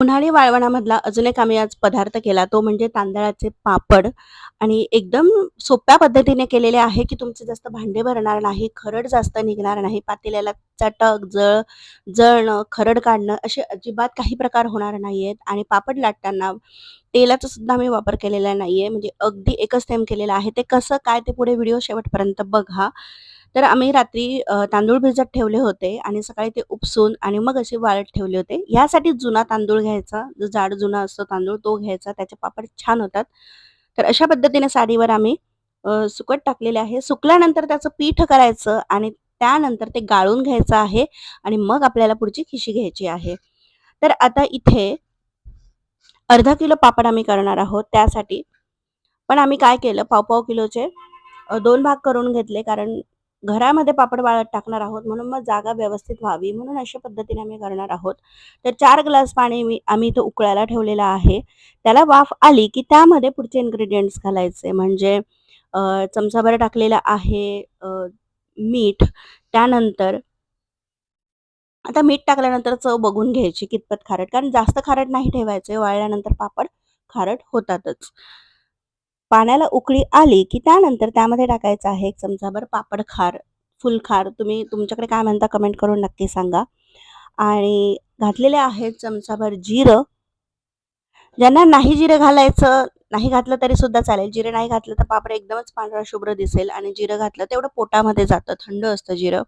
उन्हाळी वाळवणामधला अजून एक आम्ही आज पदार्थ केला तो म्हणजे तांदळाचे पापड आणि एकदम सोप्या पद्धतीने केलेले आहे, की तुमचे जास्त भांडे भरणार नाही, खरड जास्त निघणार नाही, पातेल्याला चटक, जळणं, खरड काढणं असे अजिबात काही प्रकार होणार नाहीयेत आणि पापड लाटताना तेलाचा सुद्धा आम्ही वापर केलेला नाहीये. म्हणजे अगदी एकच थेंब केलेला आहे. ते कसं काय ते पुढे व्हिडिओ शेवटपर्यंत बघा. तर आम्ही रात्री तांदूळ भिजत ठेवले होते आणि सकाळी ते उपसून आणि मग असे वाळत ठेवले होते. यासाठी जुना तांदूळ घ्यायचा, जो जाड जुना असतो तांदूळ तो घ्यायचा. त्याचे पापड छान होतात. तर अशा पद्धतीने साडीवर आम्ही सुकत टाकलेले आहे. सुकल्यानंतर त्याचं पीठ करायचं आणि त्यानंतर ते गाळून घ्यायचं आहे आणि मग आपल्याला पुढची खिशी घ्यायची आहे. तर आता इथे अर्धा किलो पापड आम्ही करणार आहोत. त्यासाठी पण आम्ही काय केलं पाव-पाव किलोचे 2 भाग करून घेतले. कारण घरामध्ये पापड वाळत टाकणार आहोत म्हणून मग जागा व्यवस्थित व्हावी म्हणून अशा पद्धतीने आम्ही करणार आहोत. तर 4 ग्लास पाणी आम्ही इथं उकळायला ठेवलेलं आहे. त्याला वाफ आली की त्यामध्ये पुढचे इन्ग्रीडियंट्स घालायचे म्हणजे अ, चमचाभर टाकलेलं आहे मीठ. त्यानंतर आता मीठ टाकल्यानंतर चव बघून घ्यायची कितपत खारट, कारण जास्त खारट नाही ठेवायचे. वाळल्यानंतर पापड खारट होतातच. पाण्याला उकळी आली, की त्यानंतर त्यामध्ये टाकायचं आहे 1 चमचाभर पापड खार, फुल खार. तुम्ही तुमच्याकडे काय म्हणता कमेंट करून नक्की सांगा. आणि घातलेले आहेत चमचाभर जिरं. ज्यांना नाही जिरं घालायचं, नाही घातलं तरी सुद्धा चालेल. जिरं नाही घातलं तर पापड एकदमच पांढरा शुभ्र दिसेल आणि जिरं घातलं तेवढं पोटामध्ये जातं. थंड असतं जिरं.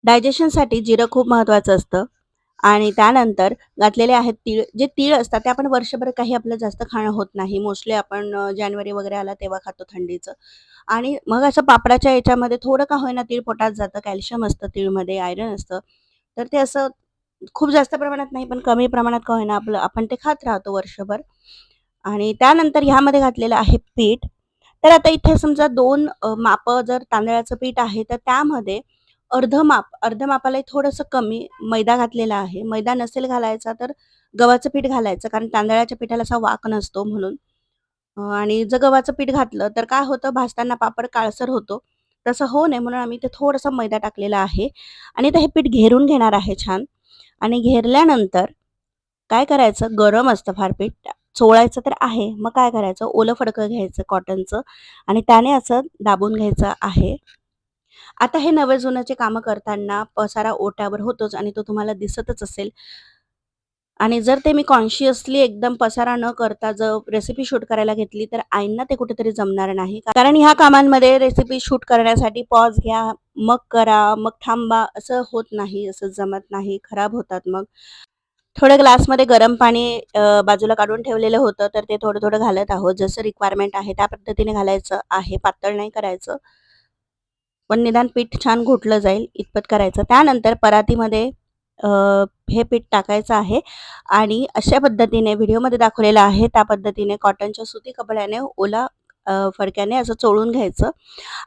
डायजेशनसाठी जिरं खूप महत्त्वाचं असतं. आणि त्यानंतर घातलेले आहेत तीळ. जे तीळ असतात ते आपण वर्षभर काही आपलं जास्त खाणं होत नाही. मोस्टली आपण जानेवारी वगैरे आला तेव्हा खातो थंडीचं. आणि मग असं पापडाच्या याच्यामध्ये थोडं का होईना तीळ पोटात जातं. कॅल्शियम असतं तीळमध्ये, आयर्न असतं. तर ते असं खूप जास्त प्रमाणात नाही, पण कमी प्रमाणात का होईना आपलं आपण ते खात राहतो वर्षभर. आणि त्यानंतर ह्यामध्ये घातलेलं आहे पीठ. तर आता इथे समजा 2 मापं जर तांदळाचं पीठ आहे, तर त्यामध्ये अर्ध मापालाही थोडंसं कमी मैदा घातलेला आहे. मैदा नसेल घालायचा तर गव्हाचं पीठ घालायचं, कारण तांदळाच्या पिठाला असा वाक नसतो म्हणून. आणि जर गव्हाचं पीठ घातलं तर काय होतं भाजताना पापड काळसर होतो. तसं होऊ नये म्हणून आम्ही ते थोडंसं मैदा टाकलेला आहे आणि आता हे पीठ घेरून घेणार आहे छान आणि घेरल्यानंतर काय करायचं, गरम असतं फार पीठ, चोळायचं तर आहे. मग काय करायचं, ओलं फडकं घ्यायचं कॉटनचं आणि त्याने असं दाबून घ्यायचं आहे. आता हे नवे-जुन्याचे कामं करताना पसारा ओट्यावर होतोच आणि तो तुम्हाला दिसतच असेल. आणि जर ते मी कॉन्शियसली एकदम पसारा न करता जर रेसिपी शूट करायला घेतली, तर आईंना ते कुठेतरी जमणार नाही. कारण ह्या कामांमध्ये रेसिपी शूट करण्यासाठी पॉज घ्या, मग करा, मग थांबा, असं होत नाही, असं जमत नाही, खराब होतात मग. थोडं ग्लासमध्ये गरम पाणी बाजूला काढून ठेवलेलं होतं, तर ते थोडं-थोडं घालत आहोत. जसं रिक्वायरमेंट आहे त्या पद्धतीने घालायचं आहे, पातळ नाही करायचं. पण निदान पीठ छान घोटलं जाईल इतपत करायचं. त्यानंतर परातीमध्ये अ, हे पीठ टाकायचं आहे आणि अशा पद्धतीने व्हिडिओमध्ये दाखवलेलं आहे त्या पद्धतीने कॉटनच्या सुती कपड्याने ओला फडक्याने असं चोळून घ्यायचं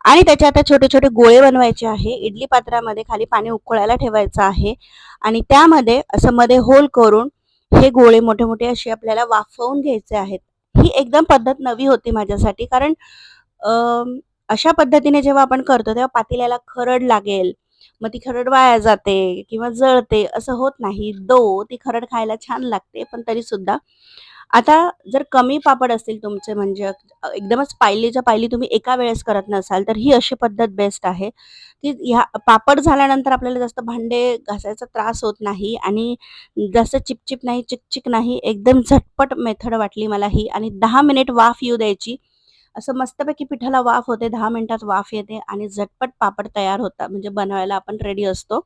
आणि त्याचे आता छोटे-छोटे गोळे बनवायचे आहे. इडली पात्रामध्ये खाली पाणी उकळायला ठेवायचं आहे आणि त्यामध्ये असं मध्ये होल करून हे गोळे मोठे-मोठे असे आपल्याला वाफवून घ्यायचे आहेत. ही एकदम पद्धत नवी होती माझ्यासाठी कारण अशा पद्धतीने जेव्हा आपण करतो तेव्हा पातेल्याला खरड लागेल. मग ती खरड वाया जाते किंवा जळते असं होत नाही. ती खरड खायला छान लागते. पण तरीसुद्धा आता जर कमी पापड असतील तुमचे म्हणजे एकदमच पायलीच्या पायली तुम्ही एका वेळेस करत नसाल, तर ही अशी पद्धत बेस्ट आहे, की ह्या पापड झाल्यानंतर आपल्याला जास्त भांडे घासायचा त्रास होत नाही आणि जास्त चिपचिप नाही, चिकचिक नाही. एकदम झटपट मेथड वाटली मला ही आणि 10 मिनिट वाफ येऊ द्यायची. असं मस्तपैकी पिठाला वाफ होते, 10 मिनिटात वाफ येते आणि झटपट पापड तयार होतात. म्हणजे बनवायला आपण रेडी असतो.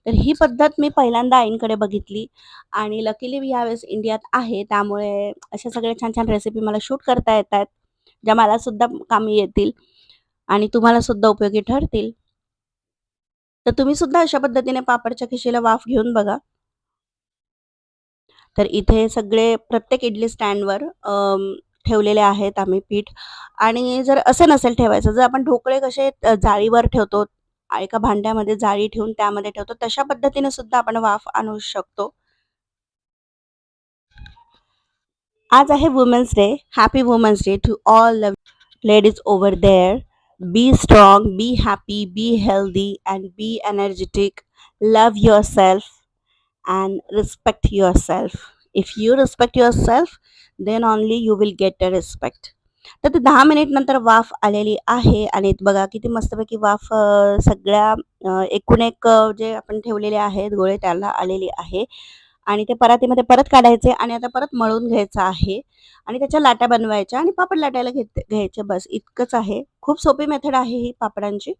तर ही पद्धत मी पहिल्यांदा आईंकडे बघितली आणि लकीली मी यावेळेस इंडियात आहे. त्यामुळे अशा सगळ्या छान-छान रेसिपी मला शूट करता येतात, ज्या मला सुद्धा कामी येतील आणि तुम्हाला सुद्धा उपयोगी ठरतील. तर तुम्ही सुद्धा अशा पद्धतीने पापडच्या खिशीला वाफ घेऊन बघा. तर इथे सगळे प्रत्येक इडली स्टँडवर ठेवलेले आहेत आम्ही पीठ आणि जर असं नसेल ठेवायचं, जर आपण ढोकळे कसे जाळीवर ठेवतो, एका भांड्यामध्ये जाळी ठेवून त्यामध्ये ठेवतो, तशा पद्धतीने सुद्धा आपण वाफ आणू शकतो. आज आहे women's day. Happy women's day to all the ladies over there. Be strong, be happy, be healthy, and be energetic. Love yourself. and respect yourself. If you respect yourself, then only you will get a respect. तर ते 10 minute नंतर वाफ आलेली आहे आणि बघा किती मस्तपैकी वाफ सगळ्या एकूण एक जे आपण ठेवलेले आहेत गोळे त्याला आलेली आहे आणि ते परातीमध्ये परत काढायचे आणि आता परत मळून घ्यायचं आहे आणि त्याच्या लाट्या बनवायच्या आणि पापड लाटायला घ्यायचे बस इतकंच आहे. खूप सोपी मेथड आहे ही पापडांची.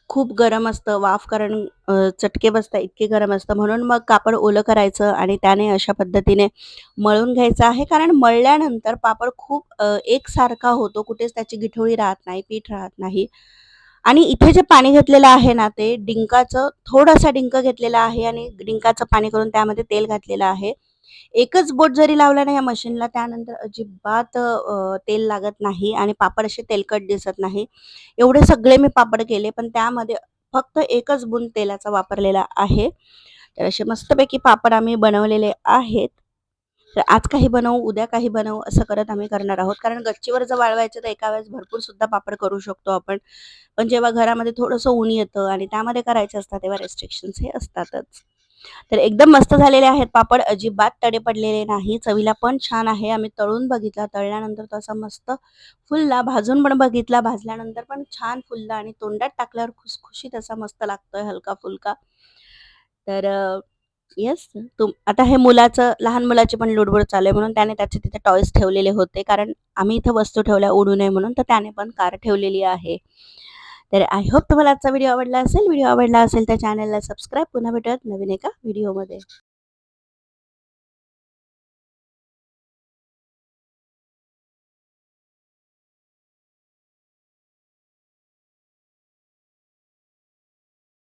खूप गरम असतं वाफ कारण चटके बसतात इतके गरम असतं म्हणून मग कापड ओलं करायचं आणि त्याने अशा पद्धतीने मळून घ्यायचं आहे. कारण मळल्यानंतर पापड खूप एकसारखा होतो. कुठेच त्याची गिठोळी राहत नाही, पीठ राहत नाही. आणि इथे जे पाणी घेतलेलं आहे ना, ते डिंकाचं थोडासा डिंक घेतलेला आहे आणि डिंकाचं पाणी करून त्यामध्ये तेल घातलेलं आहे. एकच बोट जरी लावला ना या मशीनला त्यानंतर अजिबात तेल लागत नाही आणि पापड असे तेलकट दिसत नाही. एवढे सगळे मी पापड केले, पण त्यामध्ये फक्त एकच बूंद तेलाचा वापरलेला आहे. तर असे मस्तपैकी पापड आम्ही बनवलेले आहेत. तर आज काही बनवू, उद्या काही बनवू असं करत आम्ही करणार आहोत. कारण गच्चीवर जर वाळवायचं तर एका वेळेस भरपूर सुद्धा पापड करू शकतो आपण. पण जेव्हा घरामध्ये थोडंसं ऊन येतं आणि त्यामध्ये करायचे असतात तेव्हा रिस्ट्रिक्शन्स हे असतातच. तर एकदम मस्त झालेले आहेत पापड, अजिबात तडे पडलेले नाही. चवीला पण छान आहे. आम्ही तळून बघितला, तळल्यानंतर तो असा मस्त फुलला, भाजून पण बघितला, भाजल्यानंतर पण छान फुलला आणि तोंडात टाकल्यावर खुसखुशीत असा मस्त लागतोय हलका-फुलका. तर येस, आता हे मुलाचं लहान मुलाची पण लुडबुड चालू आहे म्हणून त्याने त्याचे तिथे टॉयज ठेवलेले होते. कारण आम्ही इथे वस्तू ठेवल्या उडू नये म्हणून, तर त्याने पण कार ठेवलेली आहे. तर आय होप तुम्हाला आजचा व्हिडिओ आवडला असेल. व्हिडिओ आवडला असेल तर चॅनलला सबस्क्राईब. पुन्हा भेटूयात नवीन एका व्हिडिओमध्ये.